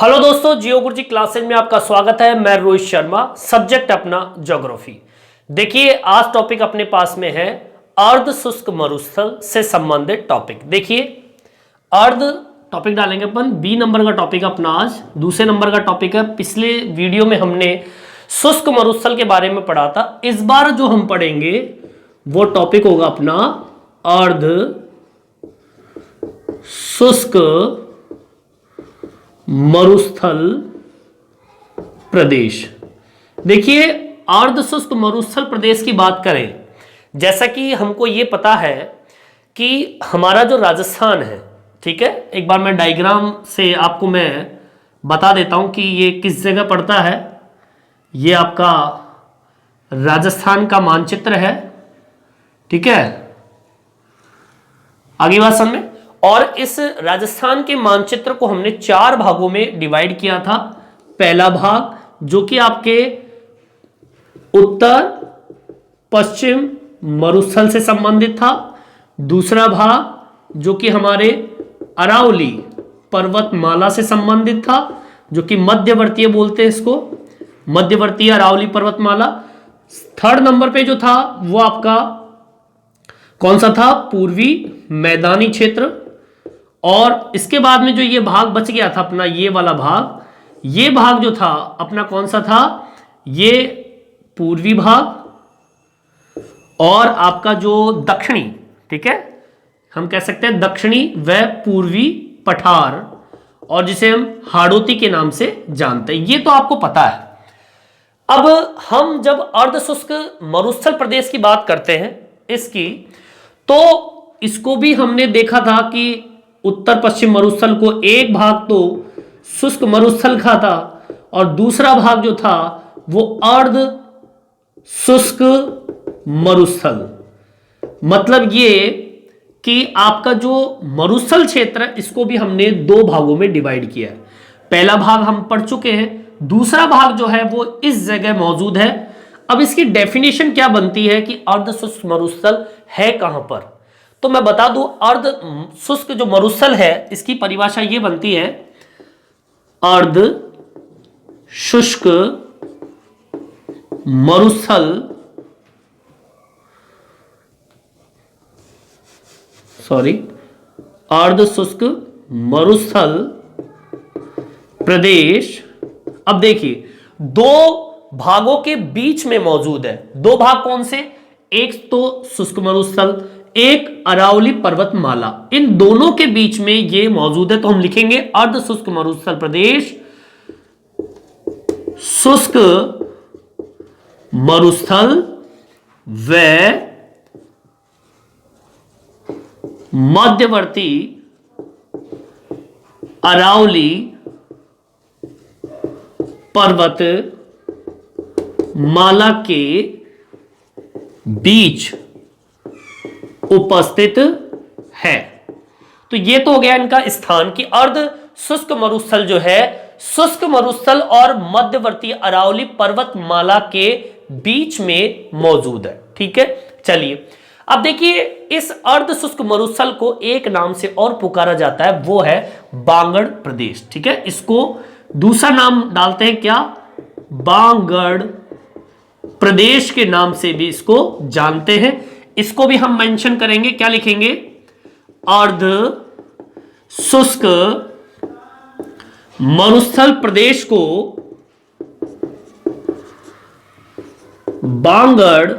Hello दोस्तों, जियो गुरुजी classes में आपका स्वागत है। मैं रोहित शर्मा, सब्जेक्ट अपना ज्योग्राफी। देखिए, आज टॉपिक अपने पास में है अर्ध शुष्क मरुस्थल से संबंधित टॉपिक। देखिए, अर्ध टॉपिक डालेंगे अपन, बी नंबर का टॉपिक अपना आज दूसरे नंबर का टॉपिक है। पिछले वीडियो में हमने शुष्क मरुस्थल के बारे में पढ़ा था। इस बार जो हम पढ़ेंगे वो टॉपिक होगा अपना अर्ध शुष्क मरुस्थल प्रदेश। देखिए, अर्ध शुष्क मरुस्थल प्रदेश की बात करें, जैसा कि हमको ये पता है कि हमारा जो राजस्थान है, ठीक है, एक बार मैं डायग्राम से आपको मैं बता देता हूं कि ये किस जगह पड़ता है। ये आपका राजस्थान का मानचित्र है, ठीक है, आगे बात समझ में। और इस राजस्थान के मानचित्र को हमने 4 भागों में डिवाइड किया था। पहला भाग जो कि आपके उत्तर पश्चिम मरुस्थल से संबंधित था। दूसरा भाग जो कि हमारे अरावली पर्वतमाला से संबंधित था, जो कि मध्यवर्तीय बोलते हैं इसको, मध्यवर्तीय अरावली पर्वतमाला। थर्ड नंबर पे जो था वो आपका कौन सा था? पूर्वी मैदानी क्षेत्र। और इसके बाद में जो ये भाग बच गया था अपना, ये वाला भाग, ये भाग जो था अपना कौन सा था? ये पूर्वी भाग और आपका जो दक्षिणी, ठीक है, हम कह सकते हैं दक्षिणी व पूर्वी पठार, और जिसे हम हाड़ौती के नाम से जानते हैं। ये तो आपको पता है। अब हम जब अर्ध शुष्क मरुस्थल प्रदेश की बात करते हैं इसकी, तो इसको भी हमने देखा था कि उत्तर पश्चिम मरुस्थल को एक भाग तो शुष्क मरुस्थल का था और दूसरा भाग जो था वो अर्ध शुष्क मरुस्थल। मतलब ये कि आपका जो मरुस्थल क्षेत्र है इसको भी हमने 2 भागों में डिवाइड किया है। पहला भाग हम पढ़ चुके हैं, दूसरा भाग जो है वो इस जगह मौजूद है। अब इसकी डेफिनेशन क्या बनती है कि अर्ध शुष्क मरुस्थल है कहां पर? तो मैं बता दूं, अर्ध शुष्क जो मरुस्थल है इसकी परिभाषा ये बनती है, अर्ध शुष्क मरुस्थल अर्ध शुष्क मरुस्थल प्रदेश। अब देखिए, 2 भागों के बीच में मौजूद है। 2 भाग कौन से? एक तो शुष्क मरुस्थल, एक अरावली पर्वतमाला। इन दोनों के बीच में ये मौजूद है। तो हम लिखेंगे अर्ध शुष्क मरुस्थल प्रदेश, शुष्क मरुस्थल व मध्यवर्ती अरावली पर्वत माला के बीच उपस्थित है। तो ये तो हो गया इनका स्थान की अर्ध शुष्क मरुस्थल जो है शुष्क मरुस्थल और मध्यवर्ती अरावली पर्वतमाला के बीच में मौजूद है, ठीक है। चलिए, अब देखिए, इस अर्ध शुष्क मरुस्थल को एक नाम से और पुकारा जाता है, वो है बांगड़ प्रदेश, ठीक है। इसको दूसरा नाम डालते हैं क्या? बांगड़ प्रदेश के नाम से भी इसको जानते हैं। इसको भी हम मेंशन करेंगे, क्या लिखेंगे? अर्ध शुष्क मरुस्थल प्रदेश को बांगड़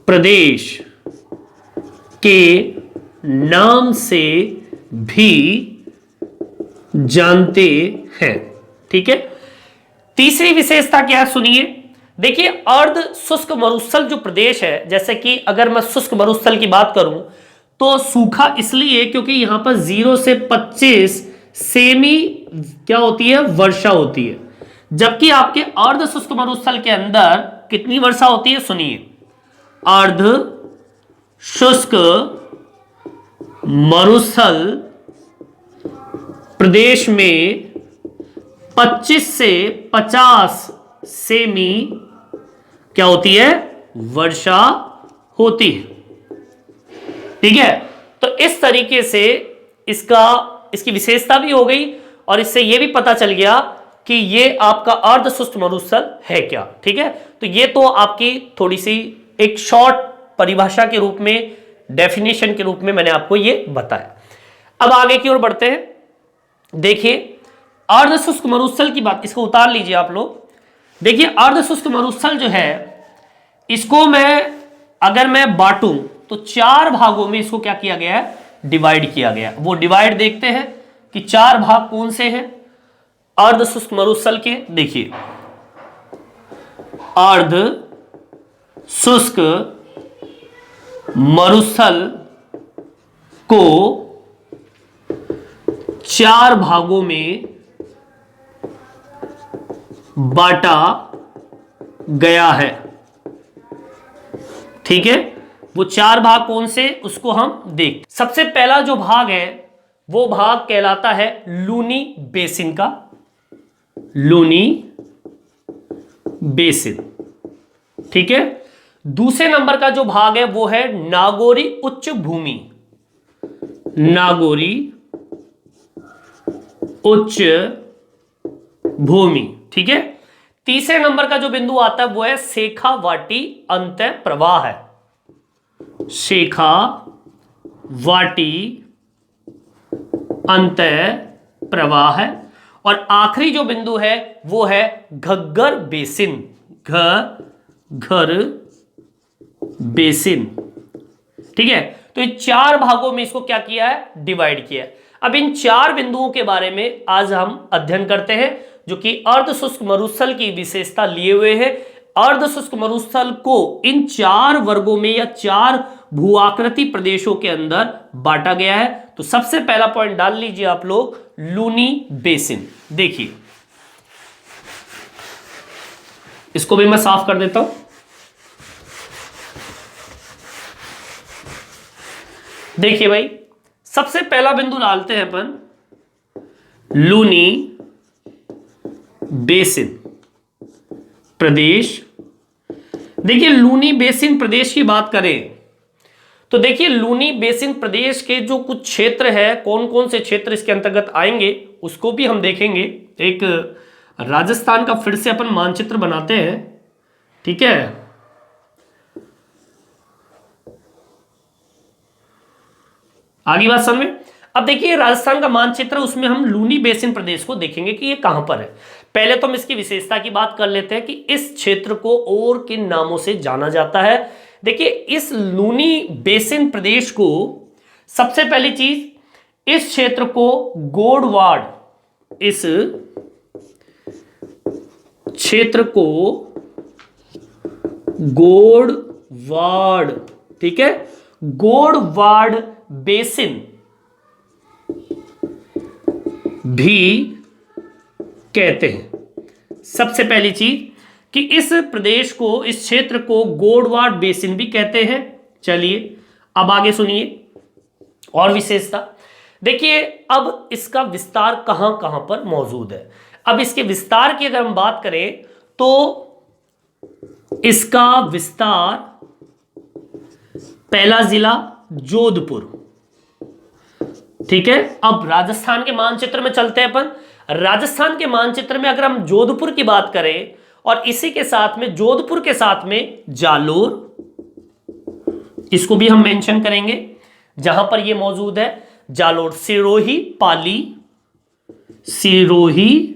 प्रदेश के नाम से भी जानते हैं, ठीक है। तीसरी विशेषता क्या है, सुनिए। देखिए, अर्ध शुष्क मरुस्थल जो प्रदेश है, जैसे कि अगर मैं शुष्क मरुस्थल की बात करूं तो सूखा इसलिए क्योंकि यहां पर 0 से 25 सेमी क्या होती है? वर्षा होती है। जबकि आपके अर्ध शुष्क मरुस्थल के अंदर कितनी वर्षा होती है? सुनिए, अर्ध शुष्क मरुस्थल प्रदेश में 25 से 50 सेमी क्या होती है? वर्षा होती है, ठीक है। तो इस तरीके से इसकी विशेषता भी हो गई और इससे यह भी पता चल गया कि ये आपका अर्ध शुष्क मरुस्थल है क्या। ठीक है, तो ये तो आपकी थोड़ी सी एक शॉर्ट परिभाषा के रूप में, डेफिनेशन के रूप में मैंने आपको ये बताया। अब आगे की ओर बढ़ते हैं। देखिए अर्ध शुष्क मरुस्थल की बात, इसको उतार लीजिए आप लोग। देखिए अर्ध शुष्क मरुस्थल जो है, इसको अगर मैं बांटूं तो 4 भागों में इसको क्या किया गया है, डिवाइड किया गया। वो डिवाइड देखते हैं कि 4 भाग कौन से हैं अर्ध शुष्क मरुस्थल के। देखिए अर्ध शुष्क मरुस्थल को 4 भागों में बांटा गया है। ठीक है, वो 4 भाग कौन से, उसको हम देख। सबसे पहला जो भाग है वो भाग कहलाता है लूनी बेसिन का, लूनी बेसिन। ठीक है, दूसरे नंबर का जो भाग है वो है नागोरी उच्च भूमि, नागोरी उच्च भूमि। ठीक है, तीसरे नंबर का जो बिंदु आता है वो है शेखावाटी अंतः प्रवाह है, शेखावाटी अंतः प्रवाह है। और आखिरी जो बिंदु है वो है घग्गर बेसिन, घग्गर बेसिन। ठीक है, तो इन 4 भागों में इसको क्या किया है, डिवाइड किया है। अब इन 4 बिंदुओं के बारे में आज हम अध्ययन करते हैं, जो कि अर्ध शुष्क मरुस्थल की विशेषता लिए हुए है। अर्ध शुष्क मरुस्थल को इन 4 वर्गों में या 4 भूआकृति प्रदेशों के अंदर बांटा गया है। तो सबसे पहला पॉइंट डाल लीजिए आप लोग, लूनी बेसिन। देखिए इसको भी मैं साफ कर देता हूं। देखिए भाई, सबसे पहला बिंदु डालते हैं अपन लूनी बेसिन प्रदेश। देखिए लूनी बेसिन प्रदेश की बात करें तो देखिए लूनी बेसिन प्रदेश के जो कुछ क्षेत्र है, कौन कौन से क्षेत्र इसके अंतर्गत आएंगे उसको भी हम देखेंगे। एक राजस्थान का फिर से अपन मानचित्र बनाते हैं। ठीक है, आगे बात समझ में। अब देखिए राजस्थान का मानचित्र, उसमें हम लूनी बेसिन प्रदेश को देखेंगे कि ये कहां पर है। पहले तो हम इसकी विशेषता की बात कर लेते हैं कि इस क्षेत्र को और किन नामों से जाना जाता है। देखिए इस लूनी बेसिन प्रदेश को, सबसे पहली चीज, इस क्षेत्र को गोडवाड़, इस क्षेत्र को गोडवाड़, ठीक है, गोडवाड़ बेसिन भी कहते हैं। सबसे पहली चीज कि इस प्रदेश को, इस क्षेत्र को गोडवाड़ बेसिन भी कहते हैं। चलिए अब आगे सुनिए और विशेषता। देखिए अब इसका विस्तार कहां कहां पर मौजूद है। अब इसके विस्तार की अगर हम बात करें तो इसका विस्तार, पहला जिला जोधपुर। ठीक है, अब राजस्थान के मानचित्र में चलते हैं अपन। राजस्थान के मानचित्र में अगर हम जोधपुर की बात करें और इसी के साथ में, जोधपुर के साथ में जालोर, इसको भी हम मेंशन करेंगे जहां पर ये मौजूद है। जालोर, सिरोही, पाली, सिरोही,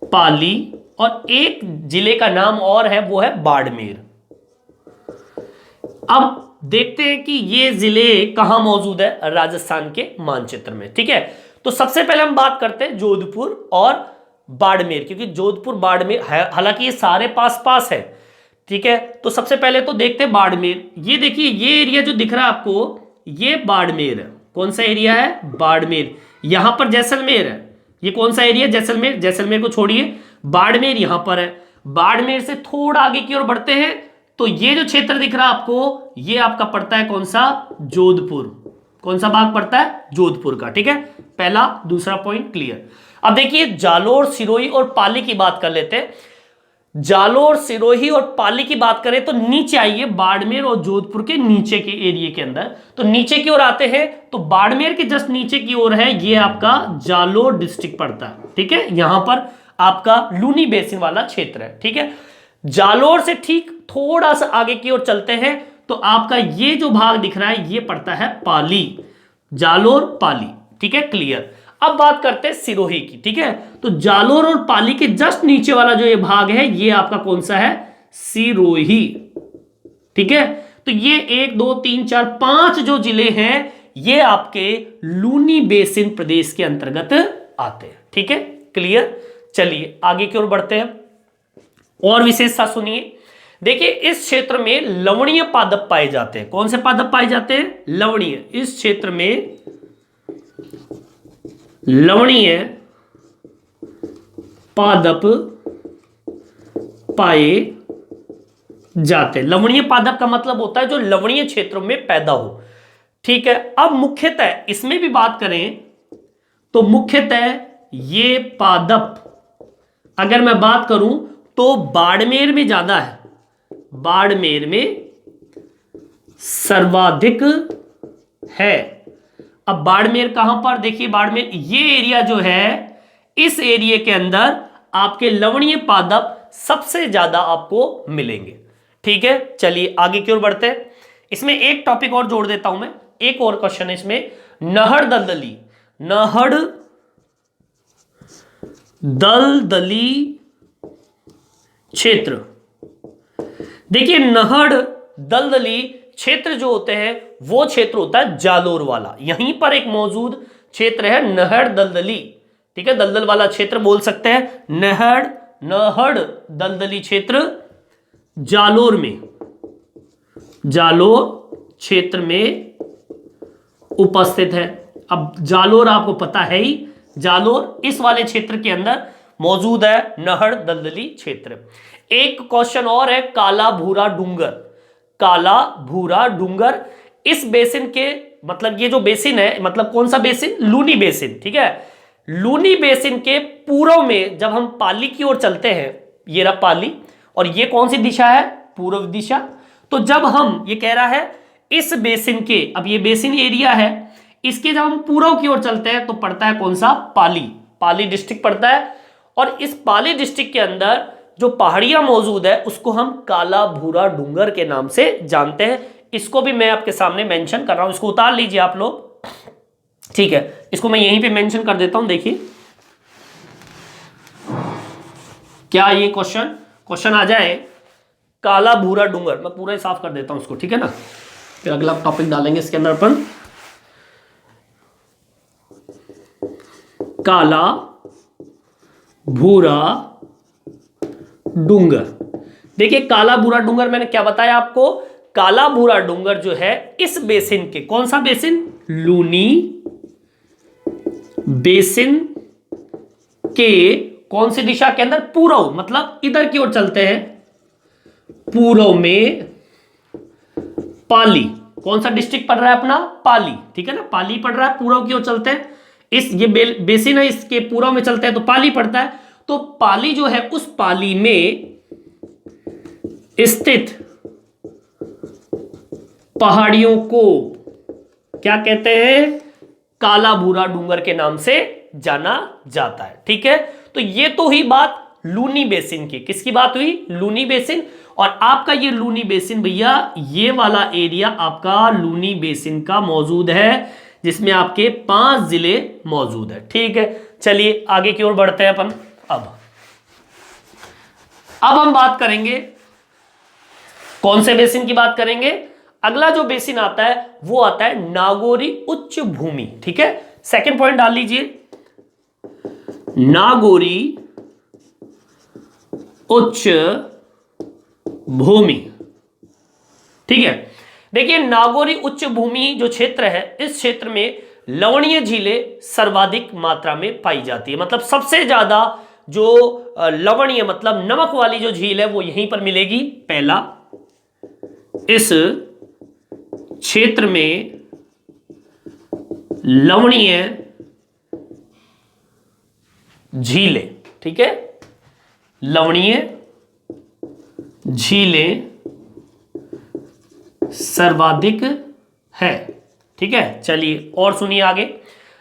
पाली, और एक जिले का नाम और है वो है बाड़मेर। अब देखते हैं कि ये जिले कहां मौजूद है राजस्थान के मानचित्र में। ठीक है, तो सबसे पहले हम बात करते हैं जोधपुर और बाड़मेर, क्योंकि जोधपुर बाड़मेर, हालांकि ये सारे पास पास है। ठीक है, तो सबसे पहले तो देखते हैं बाड़मेर। ये देखिए ये एरिया जो दिख रहा है आपको, ये बाड़मेर है। कौन सा एरिया है, बाड़मेर। यहां पर जैसलमेर है। ये कौन सा एरिया, जैसलमेर। जैसलमेर को छोड़िए, बाड़मेर यहां पर है। बाड़मेर से थोड़ा आगे की ओर बढ़ते हैं तो ये जो क्षेत्र दिख रहा है आपको, ये आपका पड़ता है कौन सा, जोधपुर। कौन सा भाग पड़ता है, जोधपुर का। ठीक है, पहला दूसरा पॉइंट क्लियर। अब देखिए जालोर, सिरोही और पाली की बात कर लेते हैं। जालोर, सिरोही और पाली की बात करें तो नीचे आइए, बाड़मेर और जोधपुर के नीचे के एरिया के अंदर, तो नीचे की ओर आते हैं तो बाड़मेर के जस्ट नीचे की ओर है ये आपका जालोर डिस्ट्रिक्ट पड़ता है। ठीक है, यहां पर आपका लूनी बेसिन वाला क्षेत्र है। ठीक है, जालोर से ठीक थोड़ा सा आगे की ओर चलते हैं तो आपका ये जो भाग दिख रहा है ये पड़ता है पाली, जालोर पाली। ठीक है, क्लियर। अब बात करते हैं सिरोही की। ठीक है, तो जालोर और पाली के जस्ट नीचे वाला जो ये भाग है ये आपका कौन सा है, सिरोही। ठीक है, तो ये 1 2 3 4 5 जो जिले हैं ये आपके लूनी बेसिन प्रदेश के अंतर्गत आते हैं। ठीक है, क्लियर। चलिए आगे की ओर बढ़ते हैं और विशेषता सुनिए। देखिए इस क्षेत्र में लवणीय पादप पाए जाते हैं। कौन से पादप पाए जाते हैं, लवणीय। इस क्षेत्र में लवणीय पादप पाए जाते हैं। लवणीय पादप का मतलब होता है जो लवणीय क्षेत्रों में पैदा हो। ठीक है, अब मुख्यतः इसमें भी बात करें तो मुख्यतः ये पादप अगर मैं बात करूं तो बाड़मेर में ज्यादा है, बाड़मेर में सर्वाधिक है। अब बाड़मेर कहां पर, देखिए बाड़मेर ये एरिया जो है, इस एरिया के अंदर आपके लवणीय पादप सबसे ज्यादा आपको मिलेंगे। ठीक है, चलिए आगे की ओर बढ़ते हैं। इसमें एक टॉपिक और जोड़ देता हूं मैं, एक और क्वेश्चन है इसमें, नहर दलदली, नहर दलदली क्षेत्र। देखिए नहर दलदली क्षेत्र जो होते हैं वो क्षेत्र होता है जालोर वाला। यहीं पर एक मौजूद क्षेत्र है नहर दलदली। ठीक है, दलदल वाला क्षेत्र बोल सकते हैं, नहर दलदली क्षेत्र जालोर में, जालोर क्षेत्र में उपस्थित है। अब जालोर आपको पता है ही, जालोर इस वाले क्षेत्र के अंदर मौजूद है नहर दलदली क्षेत्र। एक क्वेश्चन और है काला भूरा डूंगर, काला भूरा डूंगर। इस बेसिन के मतलब ये जो बेसिन है, मतलब कौन सा बेसिन, लूनी बेसिन। ठीक है, लूनी बेसिन के पूर्व में जब हम पाली की ओर चलते हैं, ये रहा पाली, और ये कौन सी दिशा है, पूर्व दिशा। तो जब हम, ये कह रहा है इस बेसिन के, अब ये बेसिन एरिया है, इसके जब हम पूर्व की ओर चलते हैं तो पड़ता है कौन सा, पाली, पाली डिस्ट्रिक्ट पड़ता है। और इस पाली डिस्ट्रिक्ट के अंदर जो पहाड़ियां मौजूद है उसको हम काला भूरा डूंगर के नाम से जानते हैं। इसको भी मैं आपके सामने मेंशन कर रहा हूं, इसको उतार लीजिए आप लोग। ठीक है, इसको मैं यहीं पे मेंशन कर देता हूं। देखिए क्या ये क्वेश्चन आ जाए, काला भूरा डूंगर, मैं पूरा ही साफ कर देता हूं उसको। ठीक है ना, फिर अगला टॉपिक डालेंगे इसके अंदर अपन, काला भूरा डूंगर। देखिए काला भूरा डूंगर मैंने क्या बताया आपको, काला भूरा डूंगर जो है इस बेसिन के, कौन सा बेसिन, लूनी बेसिन के कौन सी दिशा के अंदर, पूर्व, मतलब इधर की ओर चलते हैं, पूर्व में पाली, कौन सा डिस्ट्रिक्ट पड़ रहा है अपना, पाली। ठीक है ना, पाली पड़ रहा है, पूर्व की ओर चलते हैं, इस ये बेसिन है, इसके पूर्व में चलते हैं तो पाली पड़ता है। तो पाली जो है उस पाली में स्थित पहाड़ियों को क्या कहते हैं, काला भूरा डूंगर के नाम से जाना जाता है। ठीक है, तो ये तो ही बात लूनी बेसिन की, किसकी बात हुई, लूनी बेसिन। और आपका ये लूनी बेसिन भैया, ये वाला एरिया आपका लूनी बेसिन का मौजूद है, जिसमें आपके 5 जिले मौजूद है। ठीक है, चलिए आगे की ओर बढ़ते हैं अपन। अब हम बात करेंगे, कौन से बेसिन की बात करेंगे, अगला जो बेसिन आता है वो आता है नागौरी उच्च भूमि। ठीक है, सेकंड पॉइंट डाल लीजिए, नागौरी उच्च भूमि। ठीक है, देखिए नागौरी उच्च भूमि जो क्षेत्र है, इस क्षेत्र में लवणीय झीलें सर्वाधिक मात्रा में पाई जाती है। मतलब सबसे ज्यादा जो लवणीय मतलब नमक वाली जो झील है वो यहीं पर मिलेगी। पहला, इस क्षेत्र में लवणीय झीलें, ठीक है, लवणीय झीलें सर्वाधिक है। ठीक है, चलिए और सुनिए आगे।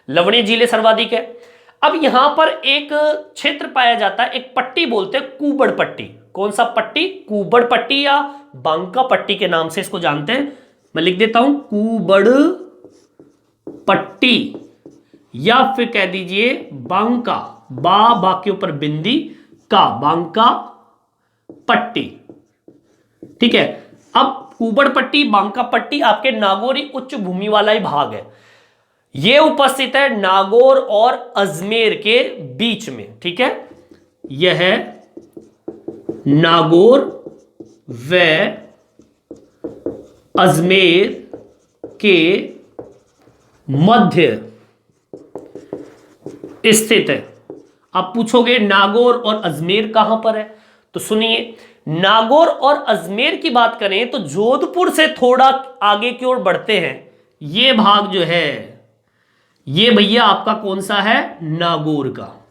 लवणीय झीलें सर्वाधिक है। अब यहां पर एक क्षेत्र पाया जाता है, एक पट्टी बोलते हैं कूबड़ पट्टी। कौन सा पट्टी? कूबड़ पट्टी या बांका पट्टी के नाम से इसको जानते हैं। मैं लिख देता हूं, कूबड़ पट्टी या फिर कह दीजिए बांका, बा के ऊपर बिंदी का, बांका पट्टी। ठीक है, अब कूबड़ पट्टी, बांका पट्टी आपके नागौरी उच्च भूमि वाला ही भाग है। यह उपस्थित है नागौर और अजमेर के बीच में। ठीक है, यह है नागौर व अजमेर के मध्य स्थित है। आप पूछोगे नागौर और अजमेर कहां पर है, तो सुनिए, नागौर और अजमेर की बात करें तो जोधपुर से थोड़ा आगे की ओर बढ़ते हैं। यह भाग जो है ये भैया आपका कौन सा है? नागौर का।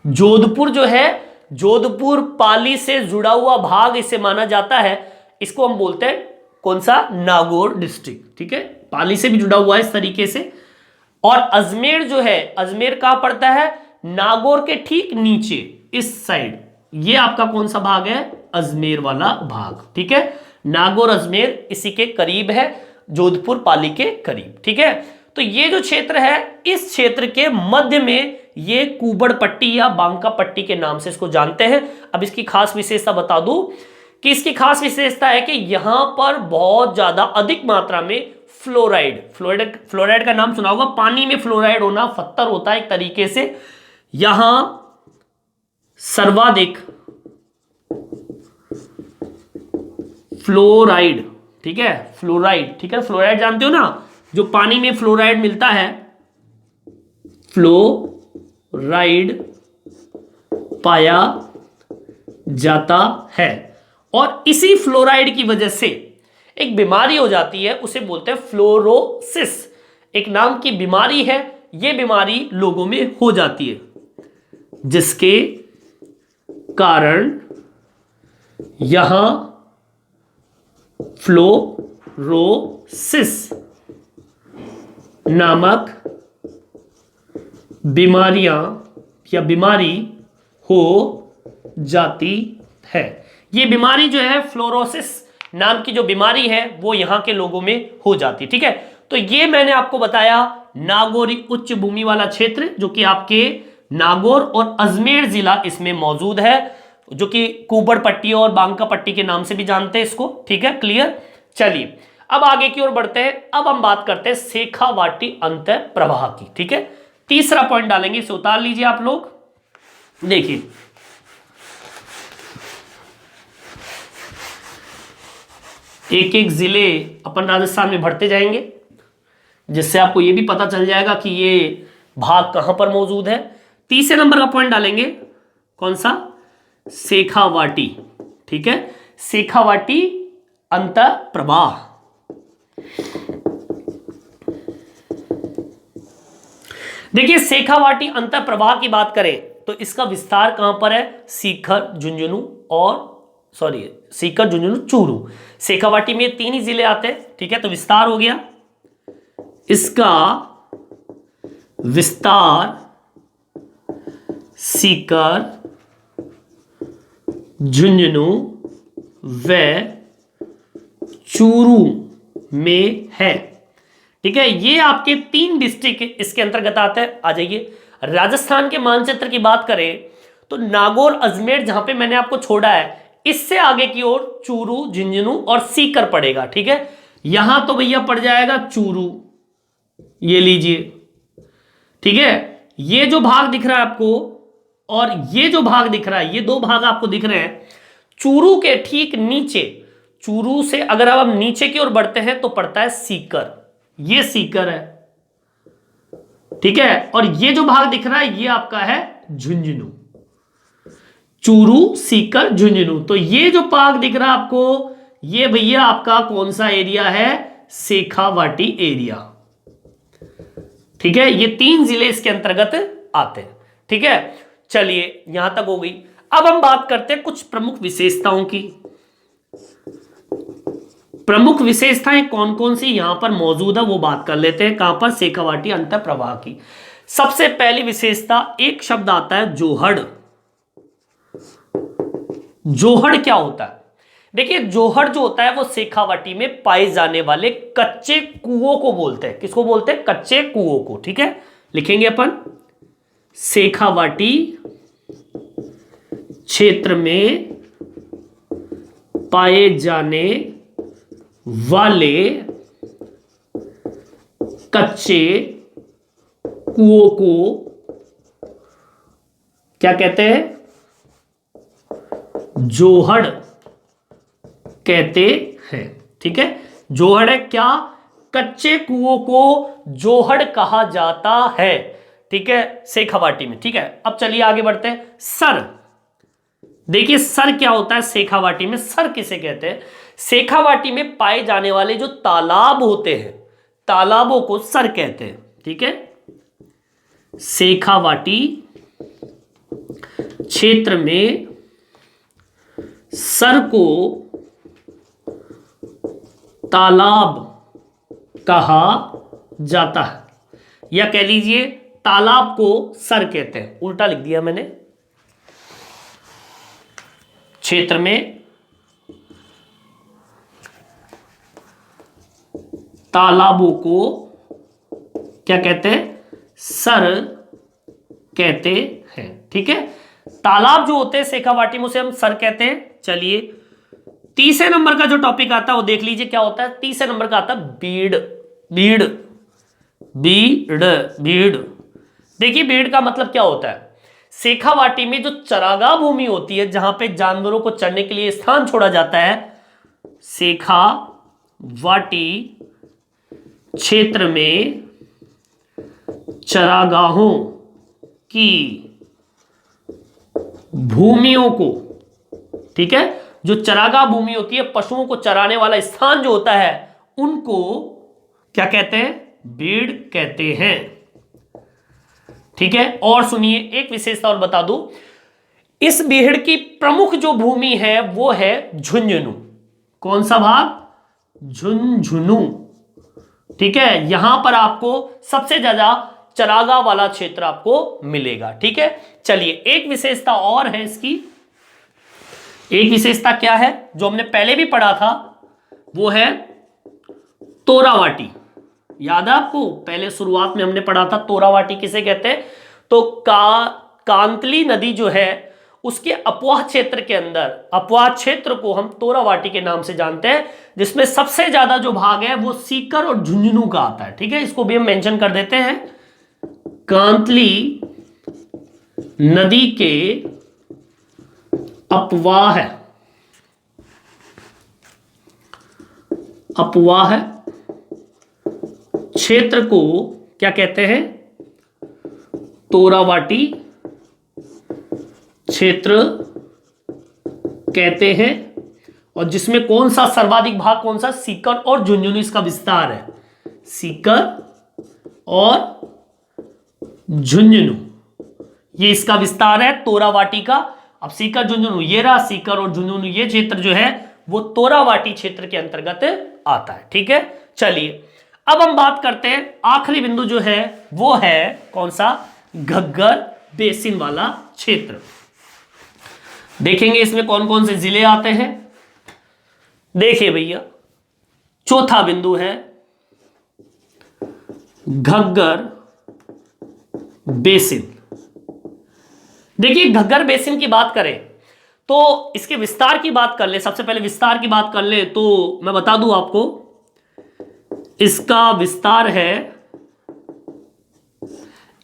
जोधपुर जो है, जोधपुर पाली से जुड़ा हुआ भाग इसे माना जाता है। इसको हम बोलते हैं कौन सा? नागौर डिस्ट्रिक्ट। ठीक है, पाली से भी जुड़ा हुआ है इस तरीके से। और अजमेर जो है, अजमेर कहां पड़ता है? नागौर के ठीक नीचे इस साइड। ये आपका कौन सा भाग है? अजमेर वाला भाग। ठीक है, नागौर अजमेर इसी के करीब है, जोधपुर पाली के करीब। ठीक है, तो ये जो क्षेत्र है, इस क्षेत्र के मध्य में ये कूबड़ पट्टी या बांका पट्टी के नाम से इसको जानते हैं। अब इसकी खास विशेषता बता दूं कि इसकी खास विशेषता है कि यहां पर बहुत ज्यादा अधिक मात्रा में फ्लोराइड का नाम सुना होगा। पानी में फ्लोराइड होना पत्थर होता है एक तरीके से। यहां सर्वाधिक फ्लोराइड, ठीक है, फ्लोराइड, ठीक है, फ्लोराइड जानते हो ना, जो पानी में फ्लोराइड मिलता है, फ्लोराइड पाया जाता है। और इसी फ्लोराइड की वजह से एक बीमारी हो जाती है, उसे बोलते हैं फ्लोरोसिस। एक नाम की बीमारी है, यह बीमारी लोगों में हो जाती है, जिसके कारण यहां फ्लोरोसिस नामक बीमारियां या बीमारी हो जाती है। ये बीमारी जो है, फ्लोरोसिस नाम की जो बीमारी है, वो यहां के लोगों में हो जाती है। ठीक है, तो ये मैंने आपको बताया नागौरी उच्च भूमि वाला क्षेत्र, जो कि आपके नागौर और अजमेर जिला इसमें मौजूद है, जो कि कूबड़ पट्टी और बांका पट्टी के नाम से भी जानते हैं इसको। ठीक है, क्लियर। चलिए अब आगे की ओर बढ़ते हैं। अब हम बात करते हैं शेखावाटी अंतः प्रवाह की। ठीक है, तीसरा पॉइंट डालेंगे, इसे उतार लीजिए आप लोग। देखिए, एक एक जिले अपन राजस्थान में बढ़ते जाएंगे, जिससे आपको यह भी पता चल जाएगा कि ये भाग कहां पर मौजूद है। तीसरे नंबर का पॉइंट डालेंगे, कौन सा? शेखावाटी। ठीक है, शेखावाटी अंतः प्रवाह। देखिए, शेखावाटी अंतः प्रवाह की बात करें तो इसका विस्तार कहां पर है? सीकर, झुंझुनू चूरू। शेखावाटी में 3 ही जिले आते हैं। ठीक है, तो विस्तार हो गया। इसका विस्तार सीकर, झुंझुनू व चूरू में है। ठीक है, ये आपके 3 डिस्ट्रिक्ट इसके अंतर्गत आते हैं। आ जाइए, राजस्थान के मानचित्र की बात करें तो नागौर अजमेर जहां पे मैंने आपको छोड़ा है, इससे आगे की ओर चूरू, झुंझुनू और सीकर पड़ेगा। ठीक है, यहां तो भैया पड़ जाएगा चूरू, ये लीजिए। ठीक है, ये जो भाग दिख रहा है आपको और ये जो भाग दिख रहा है, ये 2 भाग आपको दिख रहे हैं। चूरू के ठीक नीचे, चूरू से अगर अब हम नीचे की ओर बढ़ते हैं तो पड़ता है सीकर, ये सीकर है। ठीक है, और ये जो भाग दिख रहा है ये आपका है झुंझुनू। चूरू, सीकर, झुंझुनू। तो ये जो भाग दिख रहा है आपको, ये भैया आपका कौन सा एरिया है? शेखावाटी एरिया। ठीक है, ये 3 जिले इसके अंतर्गत आते हैं। ठीक है, चलिए यहां तक हो गई। अब हम बात करते हैं कुछ प्रमुख विशेषताओं की। प्रमुख विशेषताएं कौन कौन सी यहां पर मौजूद है वो बात कर लेते हैं। कहां पर? शेखावाटी अंतः प्रवाह की। सबसे पहली विशेषता, एक शब्द आता है जोहड़। जोहड़ क्या होता है? देखिए, जोहड़ जो होता है वो शेखावाटी में पाए जाने वाले कच्चे कुओं को बोलते हैं। किसको बोलते हैं? कच्चे कुओं को। ठीक है, लिखेंगे अपन, शेखावाटी क्षेत्र में पाए जाने वाले कच्चे कुओं को क्या कहते हैं? जोहड़ कहते हैं। ठीक है, जोहड़ है क्या? कच्चे कुओं को जोहड़ कहा जाता है। ठीक है, शेखावाटी में। ठीक है, अब चलिए आगे बढ़ते हैं। सर, देखिए सर क्या होता है शेखावाटी में? सर किसे कहते हैं? शेखावाटी में पाए जाने वाले जो तालाब होते हैं, तालाबों को सर कहते हैं। ठीक है, शेखावाटी क्षेत्र में सर को तालाब कहा जाता है, या कह लीजिए तालाब को सर कहते हैं। उल्टा लिख दिया मैंने। क्षेत्र में तालाबों को क्या कहते हैं? सर कहते हैं। ठीक है, तालाब जो होते हैं शेखावाटी में उसे हम सर कहते हैं। चलिए, तीसरे नंबर का जो टॉपिक आता है वो देख लीजिए क्या होता है। तीसरे नंबर का आता है बीड़। बीड़, बीड़, बीड़। देखिए, बीड़ का मतलब क्या होता है? शेखावाटी में जो चरागाह भूमि होती है, जहां पे जानवरों को चरने के लिए स्थान छोड़ा जाता है, शेखावाटी क्षेत्र में चरागाहों की भूमियों को, ठीक है, जो चरागाह भूमि होती है, पशुओं को चराने वाला स्थान जो होता है, उनको क्या कहते हैं? बीड़ कहते हैं। ठीक है, और सुनिए, एक विशेषता और बता दूं, इस बीड़ की प्रमुख जो भूमि है वो है झुंझुनू। कौन सा भाग? झुंझुनू। ठीक है, यहां पर आपको सबसे ज्यादा चरागाह वाला क्षेत्र आपको मिलेगा। ठीक है, चलिए, एक विशेषता और है इसकी। एक विशेषता क्या है जो हमने पहले भी पढ़ा था, वो है तोरावाटी। याद है आपको? पहले शुरुआत में हमने पढ़ा था तोरावाटी किसे कहते हैं। तो कांतली नदी जो है उसके अपवाह क्षेत्र के अंदर, अपवाह क्षेत्र को हम तोरावाटी के नाम से जानते हैं, जिसमें सबसे ज्यादा जो भाग है वो सीकर और झुंझुनू का आता है। ठीक है, इसको भी हम मेंशन कर देते हैं। कांतली नदी के अपवाह क्षेत्र को क्या कहते हैं? तोरावाटी क्षेत्र कहते हैं। और जिसमें कौन सा सर्वाधिक भाग, कौन सा? सीकर और झुंझुनू इसका विस्तार है। सीकर और झुंझुनू ये इसका विस्तार है तोरावाटी का। अब सीकर झुंझुनू ये रहा, सीकर और झुंझुनू ये क्षेत्र जो है वो तोरावाटी क्षेत्र के अंतर्गत आता है। ठीक है, चलिए अब हम बात करते हैं, आखिरी बिंदु जो है वो है कौन सा? घग्गर बेसिन वाला क्षेत्र। देखेंगे इसमें कौन कौन से जिले आते हैं। देखिए भैया, चौथा बिंदु है घग्गर बेसिन। देखिए, घग्गर बेसिन की बात करें तो इसके विस्तार की बात कर ले। सबसे पहले विस्तार की बात कर ले तो मैं बता दूं आपको, इसका विस्तार है,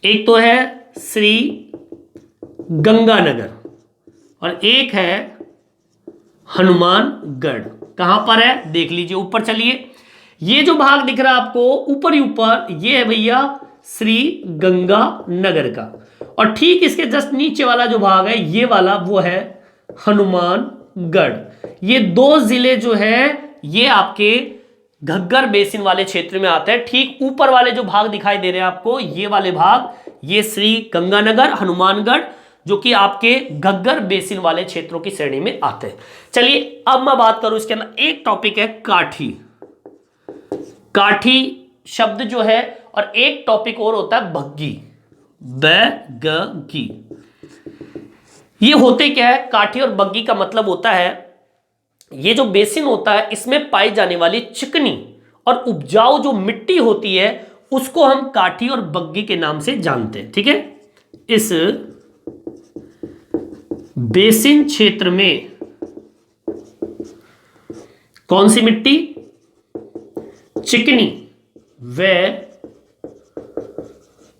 एक तो है श्री गंगानगर और एक है हनुमानगढ़। कहां पर है? देख लीजिए, ऊपर चलिए, ये जो भाग दिख रहा है आपको ऊपर ही ऊपर, ये है भैया श्री गंगानगर का। और ठीक इसके जस्ट नीचे वाला जो भाग है ये वाला, वो है हनुमानगढ़। ये दो जिले जो है ये आपके घग्गर बेसिन वाले क्षेत्र में आते हैं। ठीक ऊपर वाले जो भाग दिखाई दे रहे हैं आपको, ये वाले भाग, ये श्री गंगानगर, हनुमानगढ़, जो कि आपके घग्गर बेसिन वाले क्षेत्रों की श्रेणी में आते हैं। चलिए अब मैं बात करूं, इसके अंदर एक टॉपिक है काठी। काठी शब्द जो है, और एक टॉपिक और होता है बग्गी, बग्गी। ये होते क्या है, काठी और बग्गी का मतलब होता है, ये जो बेसिन होता है इसमें पाई जाने वाली चिकनी और उपजाऊ जो मिट्टी होती है उसको हम काठी और बग्गी के नाम से जानते हैं। ठीक है, इस बेसिन क्षेत्र में कौन सी मिट्टी, चिकनी व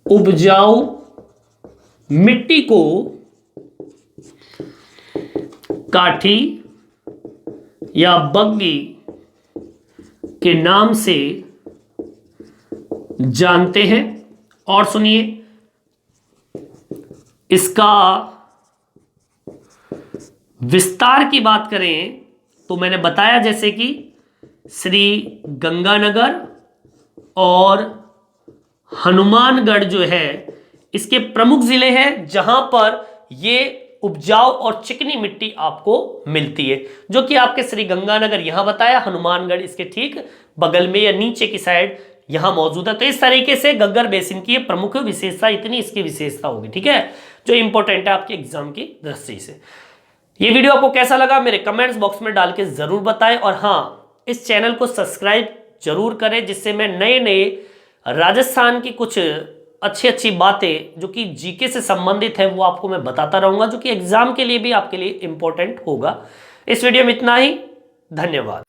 उपजाऊ मिट्टी को काठी या बग्गी के नाम से जानते हैं। और सुनिए, इसका विस्तार की बात करें तो मैंने बताया जैसे कि श्री गंगानगर और हनुमानगढ़ जो है इसके प्रमुख जिले हैं जहां पर ये उपजाऊ और चिकनी मिट्टी आपको मिलती है, जो कि आपके श्री गंगानगर यहां बताया, हनुमानगढ़ इसके ठीक बगल में या नीचे की साइड यहां मौजूद है। तो इस तरीके से घग्गर बेसिन की प्रमुख विशेषता, इतनी इसकी विशेषता होगी। ठीक है, जो इंपॉर्टेंट है आपके एग्जाम की दृष्टि से। ये वीडियो आपको कैसा लगा मेरे कमेंट्स बॉक्स में डाल के जरूर बताएं, और हाँ, इस चैनल को सब्सक्राइब जरूर करें, जिससे मैं नए नए राजस्थान की कुछ अच्छी अच्छी बातें जो कि जीके से संबंधित है वो आपको मैं बताता रहूंगा, जो कि एग्जाम के लिए भी आपके लिए इंपॉर्टेंट होगा। इस वीडियो में इतना ही, धन्यवाद।